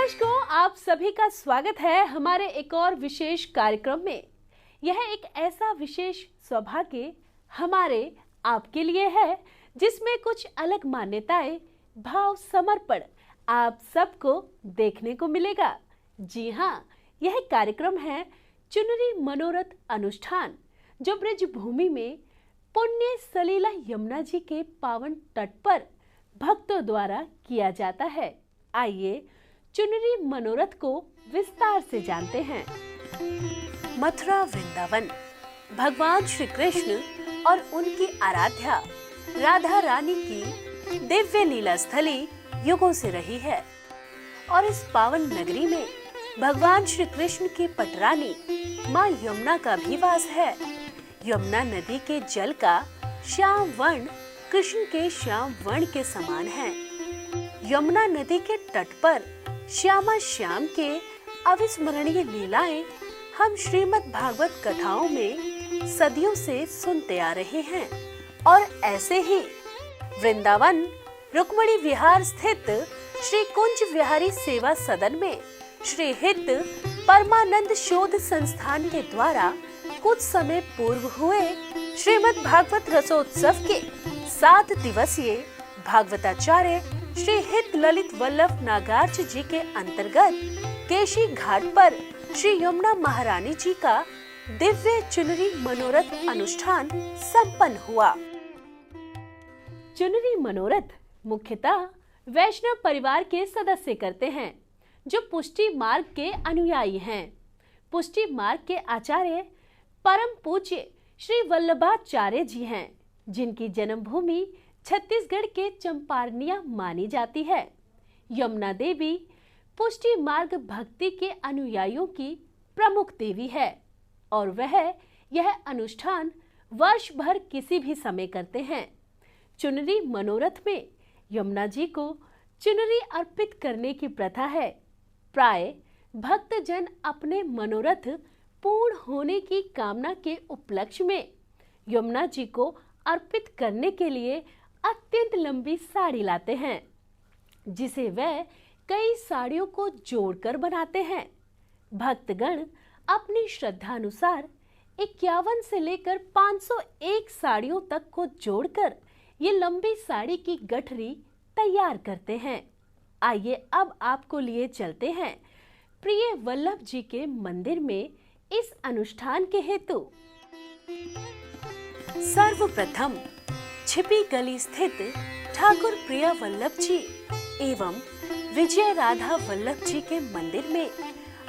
दर्शकों, आप सभी का स्वागत है हमारे एक और विशेष कार्यक्रम में। यह एक ऐसा विशेष सौभाग्य हमारे आपके लिए है जिसमें कुछ अलग मान्यताएं, भाव, समर्पण आप सबको देखने को मिलेगा। जी हाँ, यह कार्यक्रम है चुनरी मनोरथ अनुष्ठान, जो ब्रज भूमि में पुण्य सलीला यमुना जी के पावन तट पर भक्तों द्वारा किया जाता है। आइए चुनरी मनोरथ को विस्तार से जानते हैं। मथुरा वृंदावन भगवान श्री कृष्ण और उनकी आराध्या राधा रानी की दिव्य लीला स्थली युगों से रही है और इस पावन नगरी में भगवान श्री कृष्ण की पटरानी माँ यमुना का भी वास है। यमुना नदी के जल का श्याम वर्ण कृष्ण के श्याम वर्ण के समान है। यमुना नदी के तट पर श्यामा श्याम के अविस्मरणीय लीलाएं हम श्रीमद् भागवत कथाओं में सदियों से सुनते आ रहे हैं और ऐसे ही वृंदावन रुक्मिणी विहार स्थित श्री कुंज विहारी सेवा सदन में श्री हित परमानंद शोध संस्थान के द्वारा कुछ समय पूर्व हुए श्रीमद् भागवत रसोत्सव के 7 दिवसीय भागवताचार्य श्री हित ललित वल्लभ नागार्ज जी के अंतर्गत केशी घाट पर श्री यमुना महारानी जी का दिव्य चुनरी मनोरथ अनुष्ठान संपन्न हुआ। चुनरी मनोरथ मुख्यतः वैष्णव परिवार के सदस्य करते हैं, जो पुष्टि मार्ग के अनुयायी हैं। पुष्टि मार्ग के आचार्य परम पूज्य श्री वल्लभाचार्य जी हैं, जिनकी जन्मभूमि छत्तीसगढ़ के चंपारनिया मानी जाती है। यमुना देवी पुष्टि मार्ग भक्ति के अनुयायियों की प्रमुख देवी है और वह यह अनुष्ठान वर्ष भर किसी भी समय करते हैं। चुनरी मनोरथ में यमुना जी को चुनरी अर्पित करने की प्रथा है। प्राय भक्तजन अपने मनोरथ पूर्ण होने की कामना के उपलक्ष्य में यमुना जी को अर्पित करने के लिए अत्यंत लंबी साड़ी लाते हैं, जिसे वह कई साड़ियों को जोड़कर बनाते हैं। भक्तगण अपनी श्रद्धा अनुसार 51 से लेकर 501 साड़ियों तक को जोड़कर ये लंबी साड़ी की गठरी तैयार करते हैं। आइए अब आपको लिए चलते हैं प्रिय वल्लभ जी के मंदिर में इस अनुष्ठान के हेतु। सर्वप्रथम छिपी गली स्थित ठाकुर प्रिया वल्लभ जी एवं विजय राधा वल्लभ जी के मंदिर में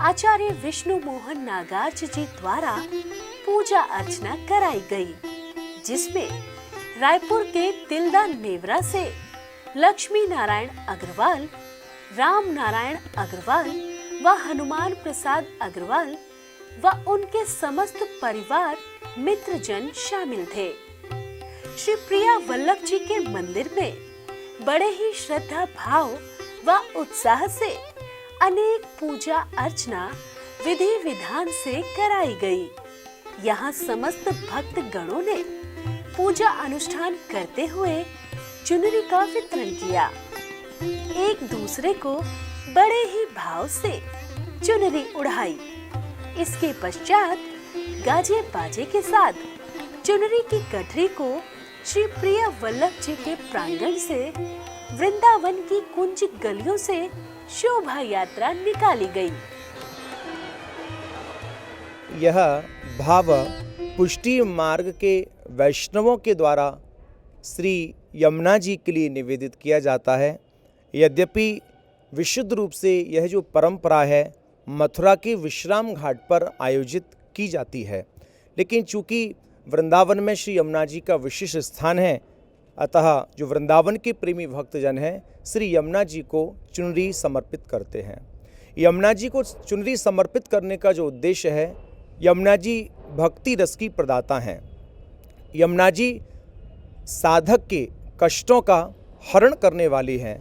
आचार्य विष्णु मोहन नागार्ज जी द्वारा पूजा अर्चना कराई गई, जिसमें रायपुर के तिलदा नेवरा से लक्ष्मी नारायण अग्रवाल, राम नारायण अग्रवाल व हनुमान प्रसाद अग्रवाल व उनके समस्त परिवार मित्रजन शामिल थे। श्री प्रिया वल्लभ जी के मंदिर में बड़े ही श्रद्धा भाव व उत्साह से अनेक पूजा अर्चना विधि विधान से कराई गई। यहाँ समस्त भक्त गणों ने पूजा अनुष्ठान करते हुए चुनरी का वितरण किया। एक दूसरे को बड़े ही भाव से चुनरी उड़ाई। इसके पश्चात गाजे बाजे के साथ चुनरी की गठरी को श्री प्रिया वल्लभ जी के प्रांगण से वृंदावन की कुंज गलियों से शोभा यात्रा निकाली गई। यह भाव पुष्टि मार्ग के वैष्णवों के द्वारा श्री यमुना जी के लिए निवेदित किया जाता है। यद्यपि विशुद्ध रूप से यह जो परंपरा है मथुरा के विश्राम घाट पर आयोजित की जाती है, लेकिन चूंकि वृंदावन में श्री यमुना जी का विशिष्ट स्थान है, अतः जो वृंदावन के प्रेमी भक्तजन हैं श्री यमुना जी को चुनरी समर्पित करते हैं। यमुना जी को चुनरी समर्पित करने का जो उद्देश्य है, यमुना जी भक्ति रस की प्रदाता हैं। यमुना जी साधक के कष्टों का हरण करने वाली हैं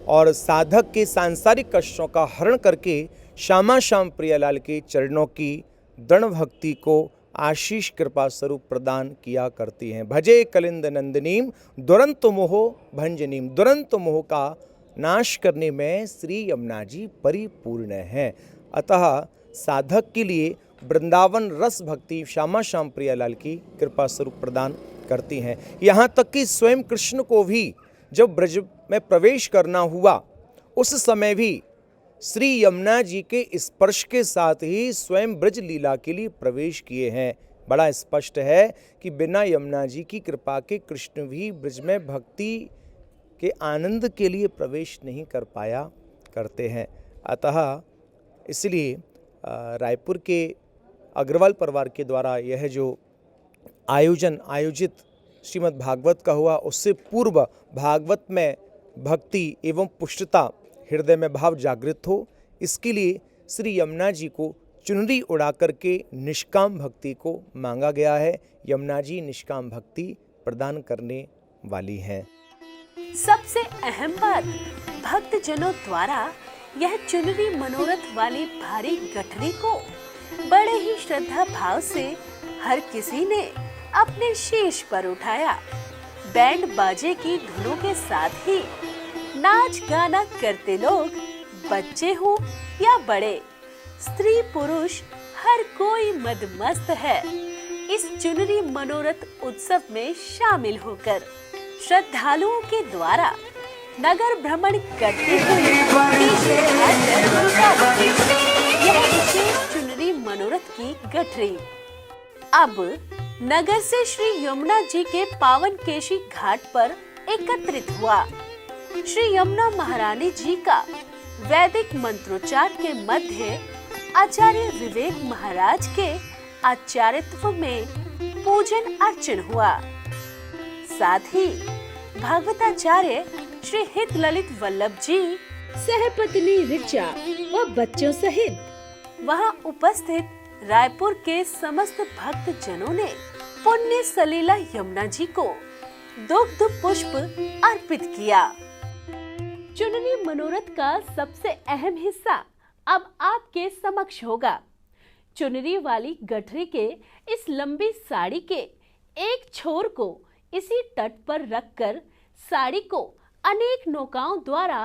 और साधक के सांसारिक कष्टों का हरण करके श्यामा श्याम प्रियालाल के चरणों की दृढ़ भक्ति को आशीष कृपा स्वरूप प्रदान किया करती हैं। भजे कलिंद नंदिनीम दुरंत मोहो भंजनीम। दुरंत मोह का नाश करने में श्री यमुना जी परिपूर्ण हैं। अतः साधक के लिए वृंदावन रस भक्ति श्यामा श्याम प्रियालाल की कृपा स्वरूप प्रदान करती हैं। यहाँ तक कि स्वयं कृष्ण को भी जब ब्रज में प्रवेश करना हुआ उस समय भी श्री यमुना जी के स्पर्श के साथ ही स्वयं ब्रज लीला के लिए प्रवेश किए हैं। बड़ा स्पष्ट है कि बिना यमुना जी की कृपा के कृष्ण भी ब्रज में भक्ति के आनंद के लिए प्रवेश नहीं कर पाया करते हैं। अतः इसलिए रायपुर के अग्रवाल परिवार के द्वारा यह जो आयोजित श्रीमद् भागवत का हुआ, उससे पूर्व भागवत में भक्ति एवं पुष्टता हृदय में भाव जागृत हो, इसके लिए श्री यमुना जी को चुनरी उड़ा करके निष्काम भक्ति को मांगा गया है। यमुना जी निष्काम भक्ति प्रदान करने वाली हैं। सबसे अहम बात, भक्तजनों द्वारा यह चुनरी मनोरथ वाली भारी गठरी को बड़े ही श्रद्धा भाव से हर किसी ने अपने शीश पर उठाया। बैंड बाजे की धुनों के साथ ही नाच गाना करते लोग, बच्चे हो या बड़े, स्त्री पुरुष हर कोई मदमस्त है इस चुनरी मनोरथ उत्सव में शामिल होकर। श्रद्धालुओं के द्वारा नगर भ्रमण करते हुए यह विशेष चुनरी मनोरथ की गठरी अब नगर से श्री यमुना जी के पावन केशी घाट पर एकत्रित हुआ। श्री यमुना महारानी जी का वैदिक मंत्रोच्चार के मध्य आचार्य विवेक महाराज के आचार्यत्व में पूजन अर्चन हुआ। साथ ही भागवताचार्य श्री हित ललित वल्लभ जी, सहपत्नी ऋचा व बच्चों सहित वहां उपस्थित रायपुर के समस्त भक्त जनों ने पुण्य सलीला यमुना जी को दुग्ध पुष्प अर्पित किया। चुनरी मनोरथ का सबसे अहम हिस्सा अब आपके समक्ष होगा। चुनरी वाली गठरी के इस लंबी साड़ी के एक छोर को इसी तट पर रखकर साड़ी को अनेक नौकाओं द्वारा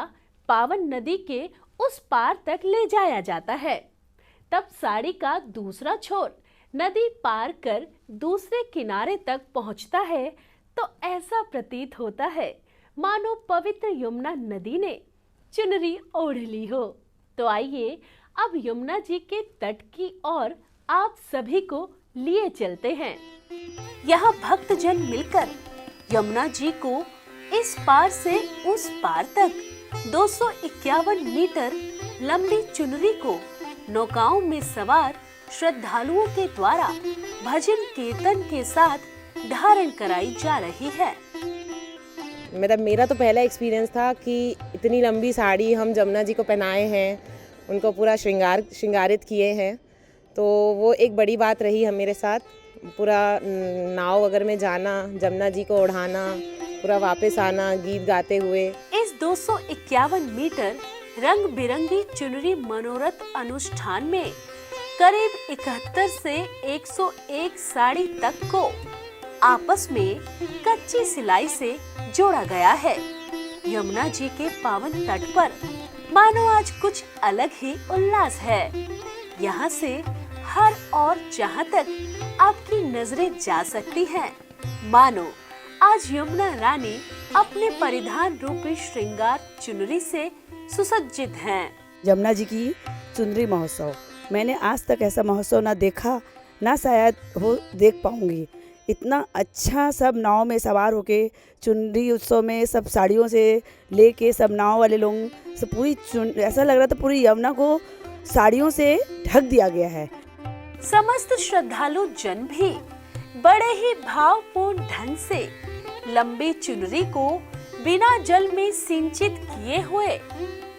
पावन नदी के उस पार तक ले जाया जाता है। तब साड़ी का दूसरा छोर नदी पार कर दूसरे किनारे तक पहुंचता है तो ऐसा प्रतीत होता है मानो पवित्र यमुना नदी ने चुनरी ओढ़ ली हो। तो आइए अब यमुना जी के तट की ओर आप सभी को लिए चलते हैं। यहाँ भक्तजन मिलकर यमुना जी को इस पार से उस पार तक 251 मीटर लंबी चुनरी को नौकाओं में सवार श्रद्धालुओं के द्वारा भजन कीर्तन के साथ धारण कराई जा रही है। मेरा तो पहला एक्सपीरियंस था कि इतनी लंबी साड़ी हम जमुना जी को पहनाए हैं, उनको पूरा श्रृंगारित किए हैं, तो वो एक बड़ी बात रही है मेरे साथ। पूरा नाव वगैरह में जाना, जमुना जी को ओढ़ाना, पूरा वापस आना गीत गाते हुए। इस 251 मीटर रंग बिरंगी चुनरी मनोरथ अनुष्ठान में करीब 71 से 101 साड़ी तक को आपस में कच्ची सिलाई से जोड़ा गया है। यमुना जी के पावन तट पर मानो आज कुछ अलग ही उल्लास है। यहाँ से हर और जहाँ तक आपकी नजरें जा सकती हैं, मानो आज यमुना रानी अपने परिधान रूपी श्रृंगार चुनरी से सुसज्जित हैं। यमुना जी की चुनरी महोत्सव, मैंने आज तक ऐसा महोत्सव ना देखा, ना शायद हो देख पाऊंगी। इतना अच्छा सब नाव में सवार होके चुनरी उत्सव में सब साड़ियों से लेके सब नाव वाले लोग सब पूरी ऐसा लग रहा था पूरी यमुना को साड़ियों से ढक दिया गया है। समस्त श्रद्धालु जन भी बड़े ही भावपूर्ण ढंग से लंबी चुनरी को बिना जल में सिंचित किए हुए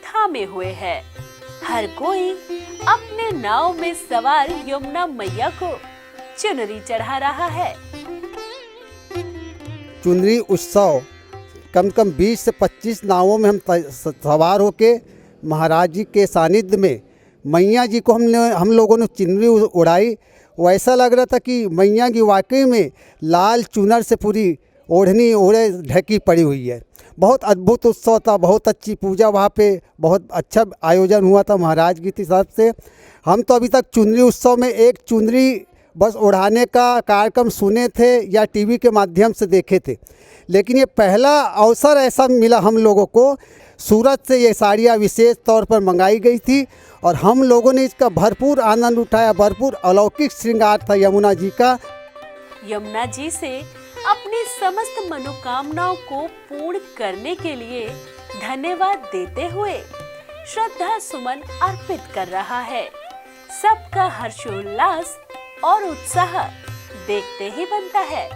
थामे हुए है। हर कोई अपने नाव में सवार यमुना मैया को चुनरी चढ़ा रहा है। चुनरी उत्सव कम 20 से 25 नावों में हम सवार होके महाराज जी के सानिध्य में मैया जी को हम लोगों ने चुनरी उड़ाई। वैसा लग रहा था कि मैया की वाकई में लाल चुनर से पूरी ओढ़नी ओढ़े ढकी पड़ी हुई है। बहुत अद्भुत उत्सव था, बहुत अच्छी पूजा वहाँ पे, बहुत अच्छा आयोजन हुआ था महाराज की तरफ से। हम तो अभी तक चुनरी उत्सव में एक चुनरी बस ओढ़ाने का कार्यक्रम सुने थे या टीवी के माध्यम से देखे थे, लेकिन ये पहला अवसर ऐसा मिला हम लोगों को। सूरत से ये साड़ियाँ विशेष तौर पर मंगाई गई थी और हम लोगों ने इसका भरपूर आनंद उठाया। भरपूर अलौकिक श्रृंगार था यमुना जी का। यमुना जी से अपनी समस्त मनोकामनाओं को पूर्ण करने के लिए धन्यवाद देते हुए श्रद्धा सुमन अर्पित कर रहा है। सबका हर्षोल्लास और उत्साह देखते ही बनता है।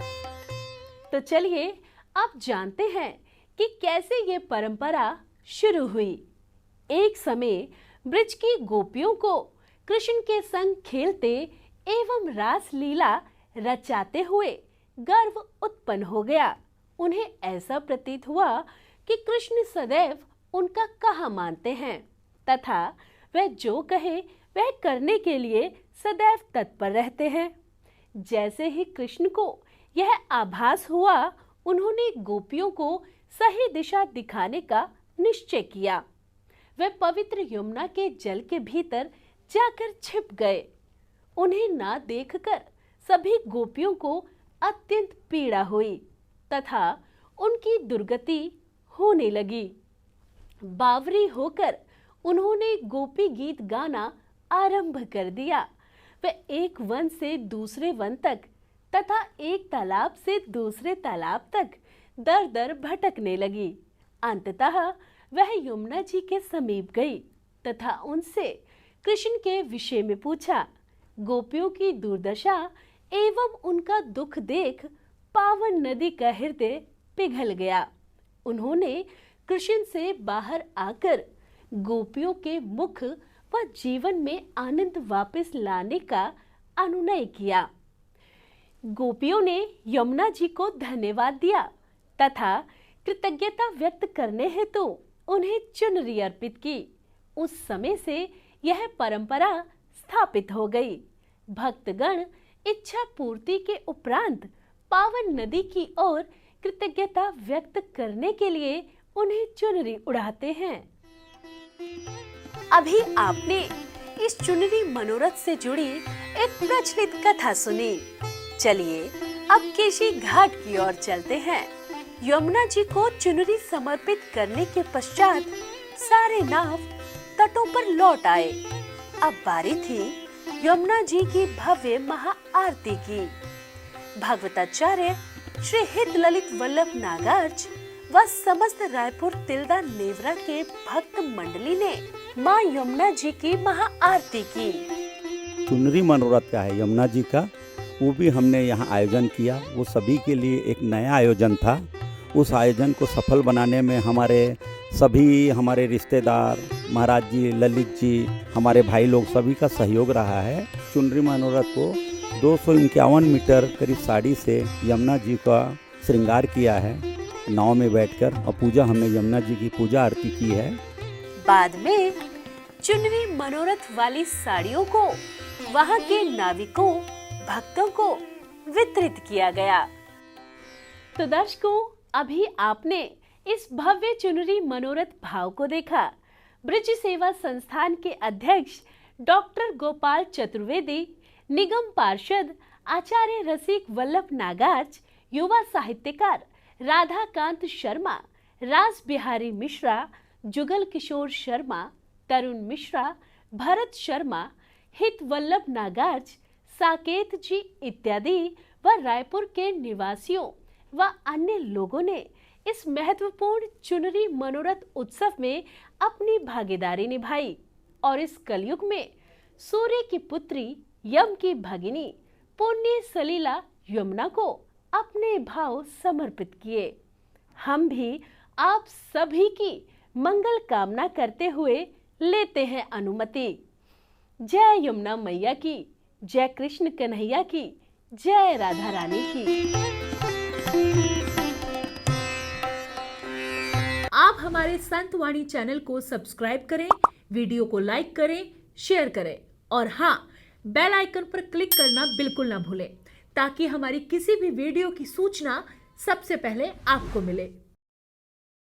तो चलिए अब जानते हैं कि कैसे ये परंपरा शुरू हुई। एक समय ब्रज की गोपियों को कृष्ण के संग खेलते एवं रास लीला रचाते हुए गर्व उत्पन्न हो गया। उन्हें ऐसा प्रतीत हुआ कि कृष्ण सदैव उनका कहा मानते हैं तथा वह जो कहे वह करने के लिए सदैव तत्पर रहते हैं। जैसे ही कृष्ण को यह आभास हुआ, उन्होंने गोपियों को सही दिशा दिखाने का निश्चय किया। वे पवित्र यमुना के जल के भीतर जाकर छिप गए। उन्हें ना देखकर सभी गोपियों को अत्यंत पीड़ा हुई तथा उनकी दुर्गति होने लगी। बावरी होकर उन्होंने गोपी गीत गाना आरंभ कर दिया। वे एक वन से दूसरे वन तक तथा एक तालाब से दूसरे तालाब तक दर दर भटकने लगी। अंततः वह यमुना जी के समीप गई तथा उनसे कृष्ण के विषय में पूछा। गोपियों की दुर्दशा एवं उनका दुख देख पावन नदी का हृदय पिघल गया। उन्होंने कृष्ण से बाहर आकर गोपियों के मुख व जीवन में आनंद वापस लाने का अनुनय किया। गोपियों ने यमुना जी को धन्यवाद दिया तथा कृतज्ञता व्यक्त करने हेतु उन्हें चुनरी अर्पित की। उस समय से यह परंपरा स्थापित हो गई। भक्तगण इच्छा पूर्ति के उपरांत पावन नदी की ओर कृतज्ञता व्यक्त करने के लिए उन्हें चुनरी उड़ाते हैं। अभी आपने इस चुनरी मनोरथ से जुड़ी एक प्रचलित कथा सुनी। चलिए अब केशी घाट की ओर चलते हैं। यमुना जी को चुनरी समर्पित करने के पश्चात सारे नाव तटों पर लौट आए। अब बारी थी यमुना जी की भव्य महाआरती की। भगवताचार्य श्री हित ललित वल्लभ नागार्ज व समस्त रायपुर तिल्दा नेवरा के भक्त मंडली ने माँ यमुना जी की महाआरती की। चुनरी मनोरथ का है यमुना जी का, वो भी हमने यहाँ आयोजन किया। वो सभी के लिए एक नया आयोजन था। उस आयोजन को सफल बनाने में हमारे रिश्तेदार, महाराज जी, ललित जी, हमारे भाई लोग सभी का सहयोग रहा है। चुनरी मनोरथ को 251 मीटर करीब साड़ी से यमुना जी का श्रृंगार किया है नाव में बैठकर, और पूजा हमने यमुना जी की पूजा आरती की है। बाद में चुनरी मनोरथ वाली साड़ियों को वहां के नाविकों, भक्तों को वितरित किया गया। तो दर्शकों, अभी आपने इस भव्य चुनरी मनोरथ भाव को देखा। ब्रज सेवा संस्थान के अध्यक्ष डॉक्टर गोपाल चतुर्वेदी, निगम पार्षद आचार्य रसिक वल्लभ नागार्ज, युवा साहित्यकार राधाकांत शर्मा, राज बिहारी मिश्रा, जुगल किशोर शर्मा, तरुण मिश्रा, भरत शर्मा, हित वल्लभ नागार्ज, साकेत जी इत्यादि व रायपुर के निवासियों व अन्य लोगों ने इस महत्वपूर्ण चुनरी मनोरथ उत्सव में अपनी भागीदारी निभाई और इस कलयुग में सूर्य की पुत्री, यम की भगिनी, पुण्य सलीला यमुना को अपने भाव समर्पित किए। हम भी आप सभी की मंगल कामना करते हुए लेते हैं अनुमति। जय यमुना मैया की, जय कृष्ण कन्हैया की, जय राधा रानी की। आप हमारे संत वाणी चैनल को सब्सक्राइब करें, वीडियो को लाइक करें, शेयर करें और हाँ, बेल आइकन पर क्लिक करना बिल्कुल ना भूलें ताकि हमारी किसी भी वीडियो की सूचना सबसे पहले आपको मिले।